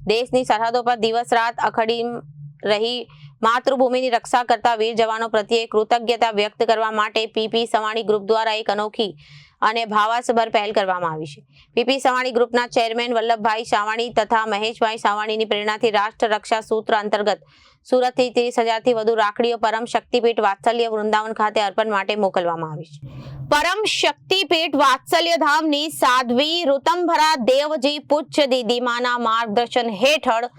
દેશની સરહદો પર દિવસ રાત અખડી રહી માતૃભૂમિની રક્ષા કરતા વીર જવાનો પ્રત્યે કૃતજ્ઞતા વ્યક્ત કરવા માટે પીપી સવાણી ગ્રુપ દ્વારા એક અનોખી અને ભાવાસભર પહેલ કરવામાં આવી છે। પીપી સવાણી ગ્રુપના ચેરમેન વલ્લભભાઈ સાવાણી તથા મહેશભાઈ સાવાણીની પ્રેરણાથી રાષ્ટ્ર રક્ષા સૂત્ર અંતર્ગત સુરતથી 30,000થી વધુ રાખડીઓ પરમ શક્તિપીઠ વાત્સલ્ય વૃંદાવન ખાતે અર્પણ માટે મોકલવામાં આવી છે। પરમ શક્તિપીઠ વાત્સલ્ય ધામની સાધ્વી ઋતંભરા દેવજી પૂજ્ય દીદીમાના માર્ગદર્શન હેઠળ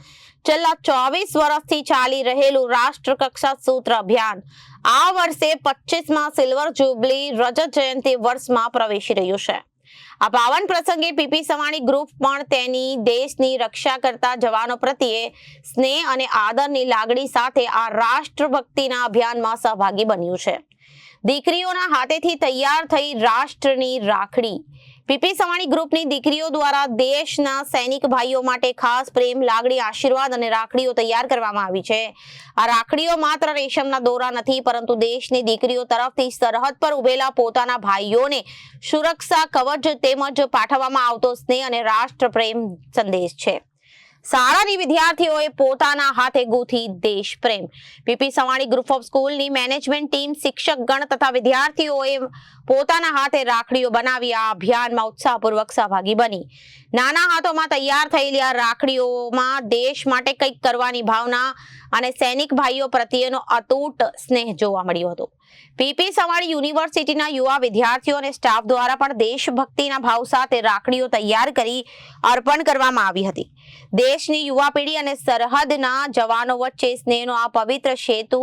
છેલ્લા 24 વર્ષથી ચાલી રહેલું રાષ્ટ્ર કક્ષા સૂત્ર અભિયાન આ વર્ષે 25માં સિલ્વર જુબલી રજત જયંતિ વર્ષમાં પ્રવેશી રહ્યું છે। આ પાવન પ્રસંગે પીપી સવાણી ગ્રુપ પણ તેની દેશની રક્ષા કરતા જવાનો પ્રત્યે સ્નેહ અને આદરની લાગણી સાથે આ રાષ્ટ્રભક્તિના અભિયાનમાં સહભાગી બન્યું છે। દીકરીઓના હાથેથી તૈયાર થઈ રાષ્ટ્રની રાખડી પીપી સવાણી ગ્રુપની દીકરીઓ દ્વારા દેશના સૈનિક ભાઈઓ માટે ખાસ પ્રેમ લાગણી આશીર્વાદ અને રાખડીઓ તૈયાર કરવામાં આવી છે। આ રાખડીઓ માત્ર રેશમના દોરા નથી પરંતુ દેશની દીકરીઓ તરફથી સરહદ પર ઉભેલા પોતાના ભાઈઓને સુરક્ષા કવચ તેમજ પાઠવવામાં આવતો સ્નેહ અને રાષ્ટ્ર પ્રેમ સંદેશ છે। શાળાની વિદ્યાર્થીઓએ પોતાના હાથે ગૂંથી દેશ પ્રેમ પીપી સવાણી ગ્રુપ ઓફ સ્કૂલની મેનેજમેન્ટ ટીમ શિક્ષકગણ તથા વિદ્યાર્થીઓએ પોતાના હાથે રાખડીઓ બનાવી આ અભિયાનમાં ઉત્સાહપૂર્વક સહભાગી બની નાના હાથોમાં તૈયાર થયેલી આ રાખડીઓમાં દેશ માટે કંઈક કરવાની ભાવના અને સૈનિક ભાઈઓ પ્રત્યેનો અતૂટ સ્નેહ જોવા મળ્યો હતો। પીપી સવાણી યુનિવર્સિટીના યુવા વિદ્યાર્થીઓ અને સ્ટાફ દ્વારા પણ દેશભક્તિના ભાવ સાથે રાખડીઓ તૈયાર કરી અર્પણ કરવામાં આવી હતી। દેશની યુવા પેઢી અને સરહદના જવાનો વચ્ચે સ્નેહનો આ પવિત્ર સેતુ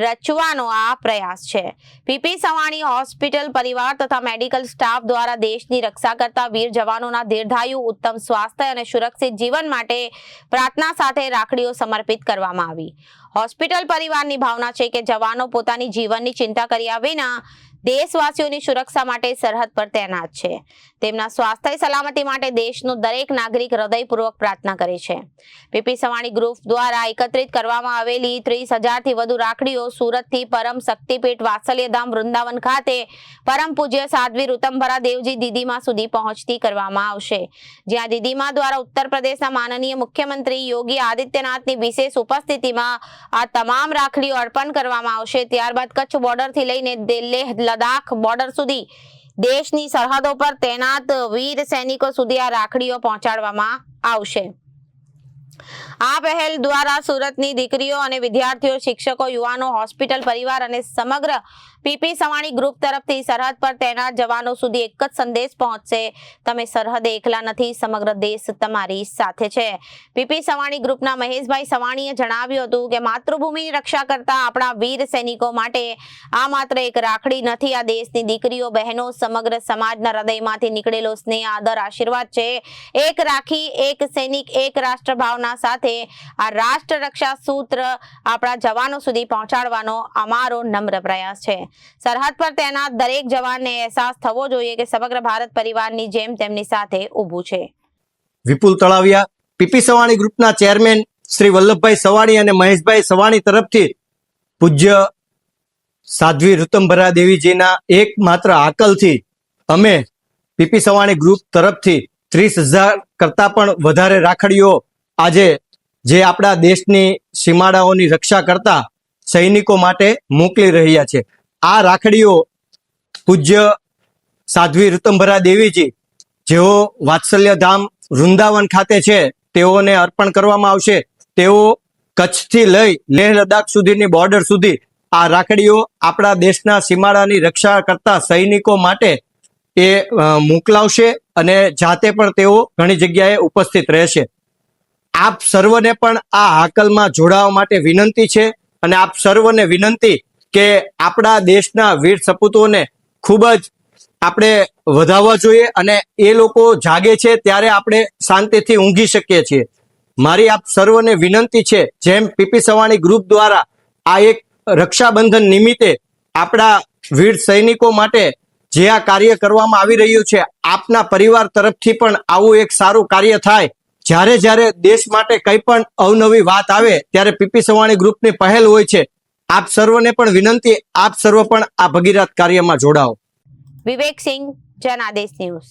રચવાનો આ પ્રયાસ છે। પીપી સવાણી હોસ્પિટલ પરિવાર તથા મેડિકલ સ્ટાફ દ્વારા દેશની રક્ષા કરતા વીર જવાનોના દીર્ઘાયુ ઉત્તમ સ્વાસ્થ્ય અને સુરક્ષિત જીવન માટે પ્રાર્થના સાથે રાખડીઓ સમર્પિત કરવામાં આવી। હોસ્પિટલ પરિવારની ભાવના છે કે જવાનો પોતાની જીવનની ચિંતા કર્યા વિના દેશવાસીઓની સુરક્ષા માટે સરહદ પર તૈનાત છે। તેમના સ્વાસ્થ્ય સલામતી માટે દેશનો દરેક નાગરિક હૃદયપૂર્વક પ્રાર્થના કરે છે। પીપી સવાણી ગ્રુપ દ્વારા એકત્રિત કરવામાં આવેલી 30,000થી વધુ રાખડીઓ સુરતથી પરમ શક્તિપીઠ વાત્સલ્યધામ વૃંદાવન ખાતે પરમ પૂજ્ય સાધ્વી ઋતંભરા દેવજી દીદીમા સુધી પહોંચતી કરવામાં આવશે, જ્યાં દીદીમા દ્વારા ઉત્તર પ્રદેશના માનનીય મુખ્યમંત્રી યોગી આદિત્યનાથની વિશેષ ઉપસ્થિતિમાં આ તમામ રાખડીઓ અર્પણ કરવામાં આવશે। ત્યારબાદ કચ્છ બોર્ડરથી લઈને લેહ લદ્દાખ બોર્ડર સુધી દેશની સરહદો પર તૈનાત વીર સૈનિકો સુધી આ રાખડીઓ પહોંચાડવામાં આવશે। આ પહેલ દ્વારા સુરતની દીકરીઓ અને વિદ્યાર્થીઓ, શિક્ષકો, યુવાનો, હોસ્પિટલ પરિવાર અને સમગ્ર પીપી સવાણી ગ્રુપ તરફથી સરહદ પર તૈનાત જવાનો સુધી એક જ સંદેશ પહોંચશે, તમે સરહદે એકલા નથી, સમગ્ર દેશ તમારી સાથે છે। પીપી સવાણી ગ્રુપના મહેશભાઈ સવાણીએ જણાવ્યું હતું કે માતૃભૂમિની રક્ષા કરતા આપણા વીર સૈનિકો માટે આ માત્ર એક રાખડી નથી, આ દેશની દીકરીઓ, બહેનો, સમગ્ર સમાજના હૃદયમાંથી નીકળેલો સ્નેહ, આદર, આશીર્વાદ છે। એક રાખી, એક સૈનિક, એક રાષ્ટ્ર ભાવના સાથે આ રાષ્ટ્ર રક્ષા સૂત્ર આપણા જવાનો સુધી પહોંચાડવાનો અમારો નમ્ર પ્રયાસ છે। સરહદ પર તૈનાત દરેક જવાનને અહેસાસ થવો જોઈએ કે સમગ્ર ભારત પરિવારની જેમ તેમની સાથે ઊભું છે। વિપુલ તળાવિયા, પીપી સવાણી ગ્રુપના ચેરમેન શ્રી વલ્લભભાઈ સવાણી અને મહેશભાઈ સવાણી તરફથી પૂજ્ય સાધ્વી ઋતંભરા દેવીજીના એકમાત્ર હાકલથી અમે પીપી સવાણી ગ્રુપ તરફથી 30,000 કરતા પણ વધારે રાખડીઓ આજે જે આપણા દેશની સીમાડાઓની રક્ષા કરતા સૈનિકો માટે મોકલી રહ્યા છે। આ રાખડીઓ પૂજ્ય સાધ્વી ઋતંભરા દેવીજી જેઓ વાત્સલ્યધામ વૃંદાવન ખાતે છે તેઓને અર્પણ કરવામાં આવશે। તેઓ કચ્છથી લઈ લેહ લદ્દાખ સુધીની બોર્ડર સુધી આ રાખડીઓ આપણા દેશના સીમાડાની રક્ષા કરતા સૈનિકો માટે એ મોકલાવશે અને જાતે પણ તેઓ ઘણી જગ્યાએ ઉપસ્થિત રહેશે। આપ સર્વને પણ આ હાકલમાં જોડાવા માટે વિનંતી છે અને આપ સર્વને વિનંતી કે આપણા દેશના વીર સપૂતોને ખૂબ જ આપણે વધાવવા જોઈએ અને એ લોકો જાગે છે ત્યારે આપણે શાંતિથી ઊંઘી શકીએ છીએ। મારી આપ સર્વને વિનંતી છે, જેમ પીપી સવાણી ગ્રુપ દ્વારા આ એક રક્ષાબંધન નિમિત્તે આપણા વીર સૈનિકો માટે જે આ કાર્ય કરવામાં આવી રહ્યું છે, આપના પરિવાર તરફથી પણ આવું એક સારું કાર્ય થાય। જ્યારે જ્યારે દેશ માટે કંઈ પણ અવનવી વાત આવે ત્યારે પીપી સવાણી ગ્રુપની પહેલ હોય છે। આપ સર્વને પણ વિનંતી, આપ સર્વ પણ આ ભગીરથ કાર્યમાં જોડાઓ। વિવેક સિંહ, જનાદેશ ન્યૂઝ।